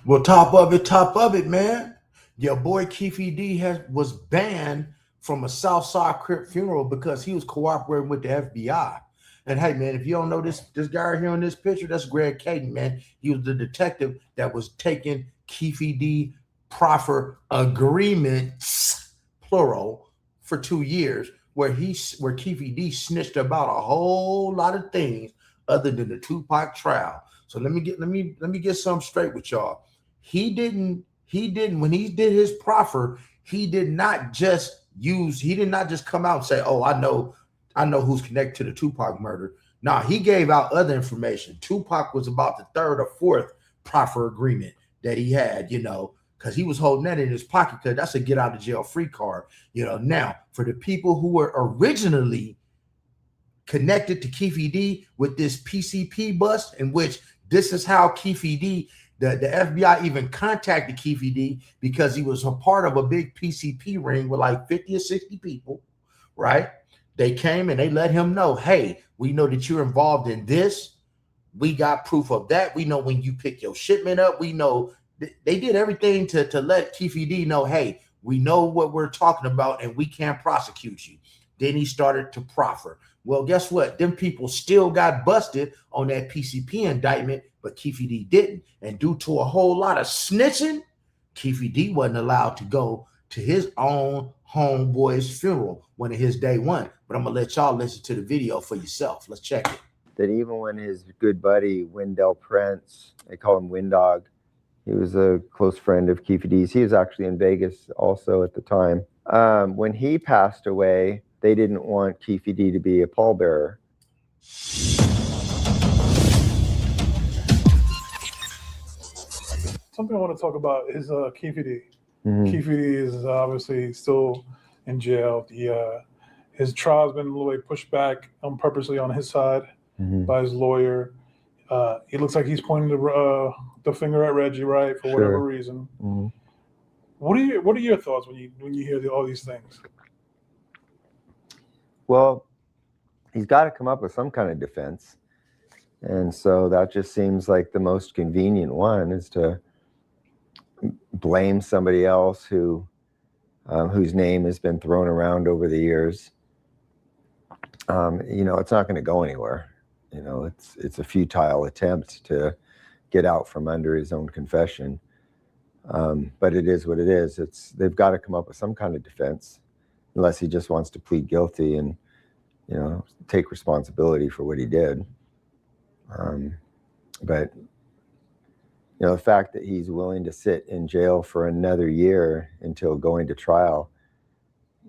Well, top of it, man. Your boy Keffe D was banned from a SOUTHSIDE Crip funeral because he was cooperating with the FBI. And hey, man, if you don't know this guy right here in this picture, that's Greg Caden, man. He was the detective that was taking Keffe D proffer agreements, plural, for 2 years, where Keffe D snitched about a whole lot of things other than the Tupac trial. So let me get something straight with y'all. He didn't when he did his proffer, he did not just come out and say, "Oh, I know who's connected to the Tupac murder." Nah, he gave out other information. Tupac was about the third or fourth proffer agreement that he had, because he was holding that in his pocket because that's a get out of jail free card. Now for the people who were originally connected to Keffe D with this PCP bust, in which this is how Keffe D, the FBI even contacted Keffe D because he was a part of a big PCP ring with like 50 or 60 people, right? They came and they let him know, hey, we know that you're involved in this. We got proof of that. We know when you pick your shipment up. We know they did everything to let Keffe D know, hey, we know what we're talking about and we can't prosecute you. Then he started to proffer. Well, guess what? Them people still got busted on that PCP indictment, but Keffe D didn't. And due to a whole lot of snitching, Keffe D wasn't allowed to go to his own homeboy's funeral, one of his day one. But I'm going to let y'all listen to the video for yourself. Let's check it. That even when his good buddy, Wendell Prince, they call him Windog, he was a close friend of Keffe D's. He was actually in Vegas also at the time. When he passed away, they didn't want Keffe D to be a pallbearer. Something I want to talk about is Keffe D. Keffe D is obviously still in jail. His trial's been a little way pushed back purposely on his side by his lawyer. He looks like he's pointing the finger at Reggie, right, for whatever reason. What are your thoughts when you hear all these things? Well, he's got to come up with some kind of defense, and so that just seems like the most convenient one is to blame somebody else whose name has been thrown around over the years. It's not going to go anywhere. It's a futile attempt to get out from under his own confession. But it is what it is. They've got to come up with some kind of defense, unless he just wants to plead guilty and, take responsibility for what he did. But the fact that he's willing to sit in jail for another year until going to trial,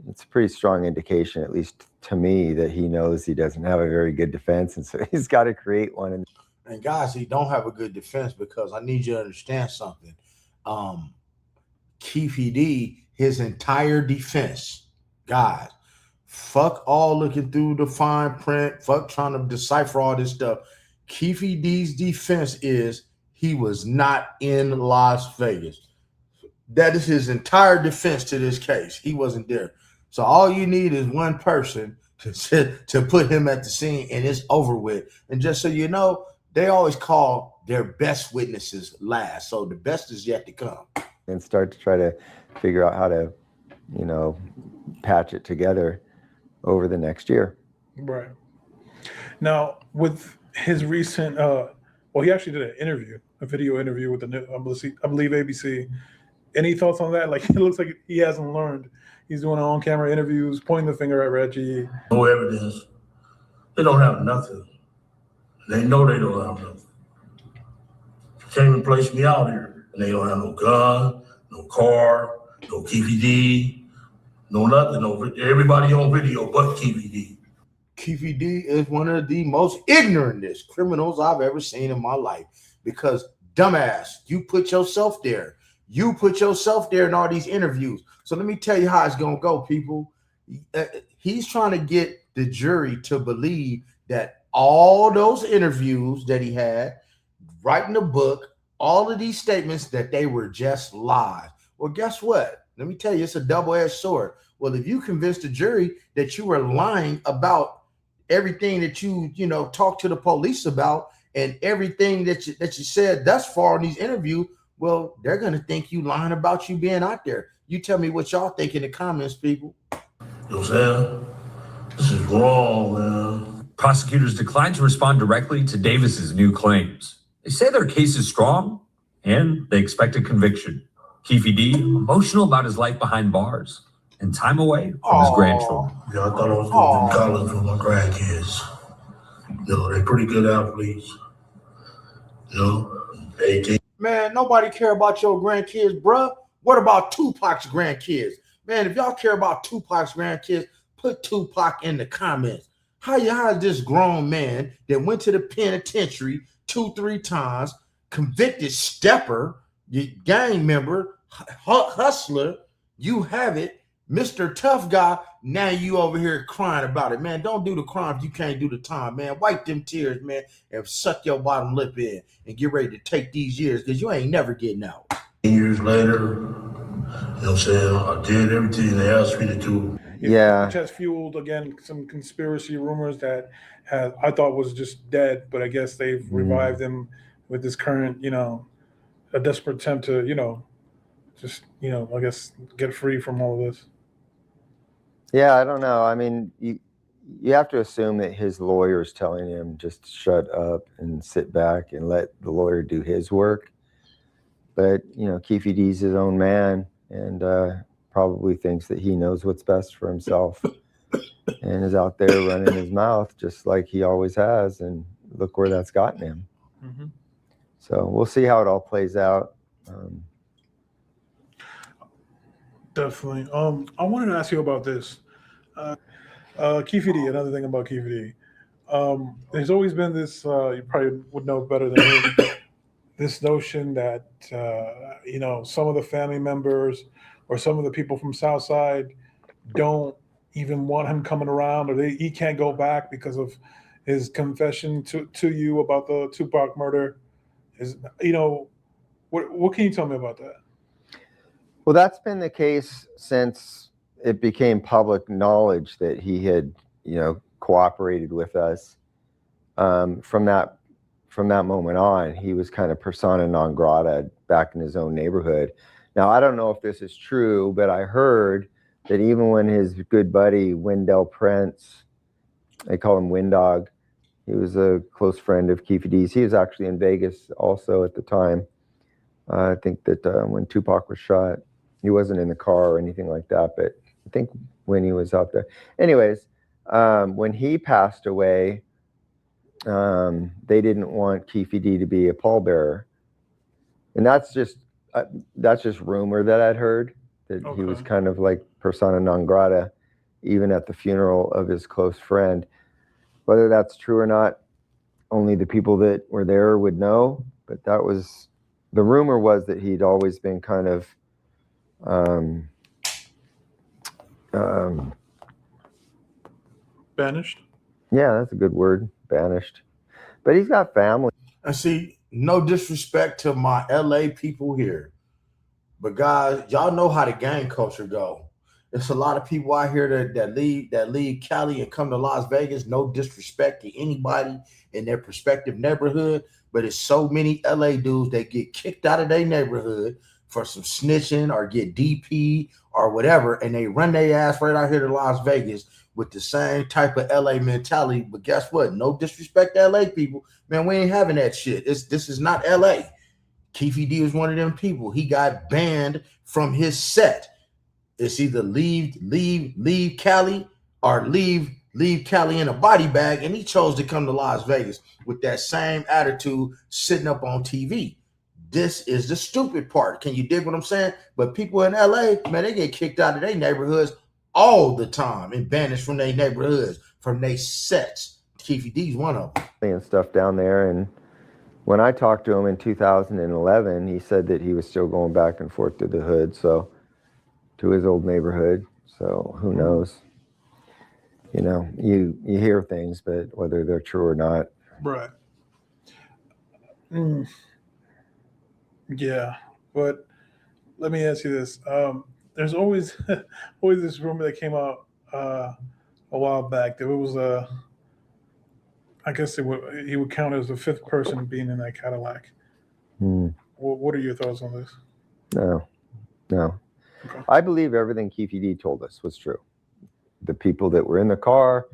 it's a pretty strong indication, at least to me, that he knows he doesn't have a very good defense, and so he's got to create one. And guys, he don't have a good defense because I need you to understand something. Keffe D, his entire defense, guys, fuck all looking through the fine print, fuck trying to decipher all this stuff. Keffe D's defense is he was not in Las Vegas. That is his entire defense to this case. He wasn't there. So all you need is one person to put him at the scene, and it's over with. And just so you know, they always call their best witnesses last. So the best is yet to come. And start to try to figure out how to, patch it together over the next year. Right. Now, with his recent, he actually did a video interview with I believe ABC. Any thoughts on that? Like, it looks like he hasn't learned. He's doing on-camera interviews, pointing the finger at Reggie. No evidence. They don't have nothing. They know they don't have nothing. Can't even place me out here. And they don't have no gun, no car, no Keffe D, no nothing. Everybody on video but Keffe D. Keffe D is one of the most ignorantest criminals I've ever seen in my life. Because, dumbass, you put yourself there. You put yourself there in all these interviews. So let me tell you how it's going to go, people. He's trying to get the jury to believe that all those interviews that he had, writing the book, all of these statements, that they were just lies. Well, guess what? Let me tell you, it's a double-edged sword. Well, if you convince the jury that you were lying about everything that you talked to the police about and everything that you said thus far in these interviews, well, they're gonna think you lying about you being out there. You tell me what y'all think in the comments, people. You know what I'm saying? This is wrong, man. Prosecutors declined to respond directly to Davis's new claims. They say their case is strong and they expect a conviction. Keffe D, emotional about his life behind bars and time away from his grandchildren. Yeah, I thought I was going to do college with my grandkids. You know, they're pretty good athletes. You know, 18. Man, nobody care about your grandkids, bruh. What about Tupac's grandkids? Man, if y'all care about Tupac's grandkids, put Tupac in the comments. How is this grown man that went to the penitentiary 2-3 times, convicted stepper, gang member, hustler, you have it, Mr. Tough Guy, now you over here crying about it, man. Don't do the crime if you can't do the time, man. Wipe them tears, man, and suck your bottom lip in and get ready to take these years because you ain't never getting out. Years later, you know what I'm saying, I did everything they asked me to do. Yeah. Which has fueled, again, some conspiracy rumors that I thought was just dead, but I guess they've revived him with this current, you know, a desperate attempt to, you know, just, you know, I guess get free from all of this. Yeah, I don't know. I mean, you have to assume that his lawyer is telling him just shut up and sit back and let the lawyer do his work. But, you know, Keffe D's his own man and probably thinks that he knows what's best for himself and is out there running his mouth just like he always has. And look where that's gotten him. Mm-hmm. So we'll see how it all plays out. Definitely. I wanted to ask you about this. Keffe D, another thing about Keffe D. There's always been this, you probably would know better than me, this notion that, you know, some of the family members or some of the people from Southside don't even want him coming around, or he can't go back because of his confession to you about the Tupac murder. You know, what can you tell me about that? Well, that's been the case since it became public knowledge that he had, you know, cooperated with us. From that moment on, he was kind of persona non grata back in his own neighborhood. Now, I don't know if this is true, but I heard that even when his good buddy Wendell Prince, they call him Windog, he was a close friend of Keffe D's. He was actually in Vegas also at the time. I think that when Tupac was shot, he wasn't in the car or anything like that, but I think when he was out there. Anyways, when he passed away, they didn't want Keffe D to be a pallbearer. And that's just rumor that I'd heard, that he was kind of like persona non grata, even at the funeral of his close friend. Whether that's true or not, only the people that were there would know. But that was, the rumor was that he'd always been kind of Banished? Yeah, that's a good word, banished. But he's got family. And see, no disrespect to my LA people here, but guys, y'all know how the gang culture go. There's a lot of people out here that leave Cali and come to Las Vegas. No disrespect to anybody in their prospective neighborhood, but it's so many LA dudes that get kicked out of their neighborhood for some snitching or get DP or whatever, and they run their ass right out here to Las Vegas with the same type of LA mentality. But guess what? No disrespect to LA people, man. We ain't having that shit. This is not LA. Keffe D was one of them people. He got banned from his set. It's either leave Cali or leave Cali in a body bag, and he chose to come to Las Vegas with that same attitude, sitting up on TV. This is the stupid part. Can you dig what I'm saying? But people in LA, man, they get kicked out of their neighborhoods all the time and banished from their neighborhoods, from their sets. Keffe D's one of them. And stuff down there. And when I talked to him in 2011, he said that he was still going back and forth to the hood, so to his old neighborhood. So who knows? You know, you hear things, but whether they're true or not. Right. Yeah, but let me ask you this. There's always this rumor that came out a while back that it was I guess he would count as the fifth person being in that Cadillac. What are your thoughts on this? No. Okay. I believe everything Keffe D told us was true. The people that were in the car,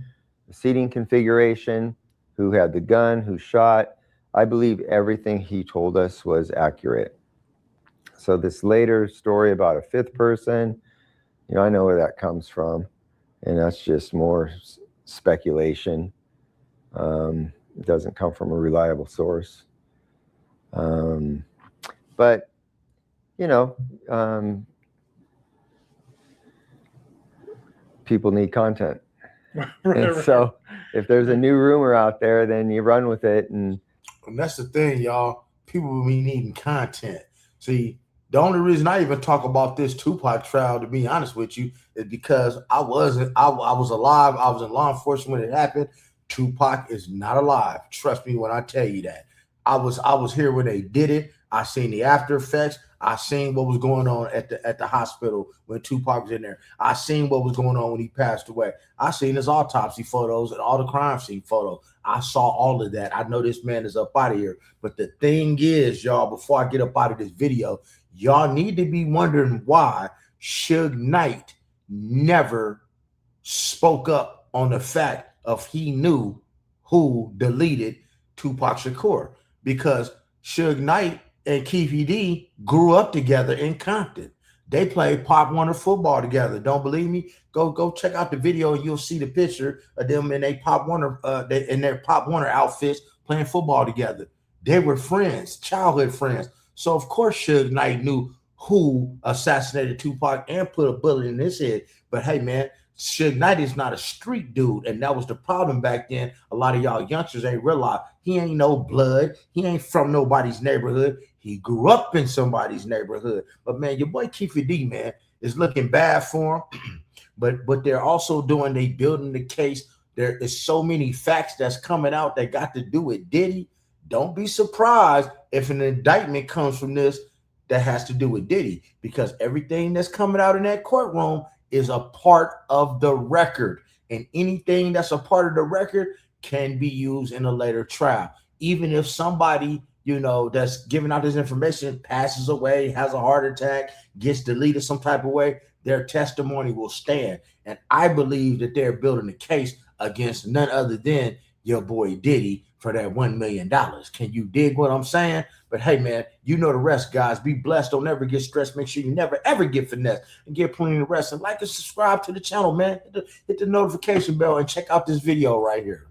the seating configuration, who had the gun, who shot. I believe everything he told us was accurate. So this later story about a fifth person, you know, I know where that comes from, and that's just more speculation. It doesn't come from a reliable source. But, you know, people need content. And so if there's a new rumor out there, then you run with it. And that's the thing, y'all. People be needing content. See, the only reason I even talk about this Tupac trial, to be honest with you, is because I was alive. I was in law enforcement when it happened. Tupac is not alive. Trust me when I tell you that. I was here when they did it. I seen the after effects. I seen what was going on at the hospital when Tupac was in there. I seen what was going on when he passed away. I seen his autopsy photos and all the crime scene photos. I saw all of that. I know this man is up out of here. But the thing is, y'all, before I get up out of this video, y'all need to be wondering why Suge Knight never spoke up on the fact of he knew who deleted Tupac Shakur, because Suge Knight and Keffe D grew up together in Compton. They played Pop Warner football together. Don't believe me? Go check out the video and you'll see the picture of them in their Pop Warner outfits playing football together. They were friends, childhood friends. So of course Suge Knight knew who assassinated Tupac and put a bullet in his head. But hey, man, Suge Knight is not a street dude, and that was the problem back then. A lot of y'all youngsters ain't realized he ain't no blood. He ain't from nobody's neighborhood. He grew up in somebody's neighborhood. But man, your boy Keffe D, man, is looking bad for him. but they're also they building the case. There is so many facts that's coming out that got to do with Diddy. Don't be surprised if an indictment comes from this that has to do with Diddy, because everything that's coming out in that courtroom is a part of the record, and anything that's a part of the record can be used in a later trial. Even if somebody, you know, that's giving out this information passes away, has a heart attack, gets deleted some type of way, their testimony will stand. And I believe that they're building a case against none other than your boy Diddy for that $1 million. Can you dig what I'm saying? But hey, man, you know the rest, guys. Be blessed. Don't ever get stressed. Make sure you never, ever get finessed, and get plenty of rest. And like and subscribe to the channel, man. Hit the notification bell and check out this video right here.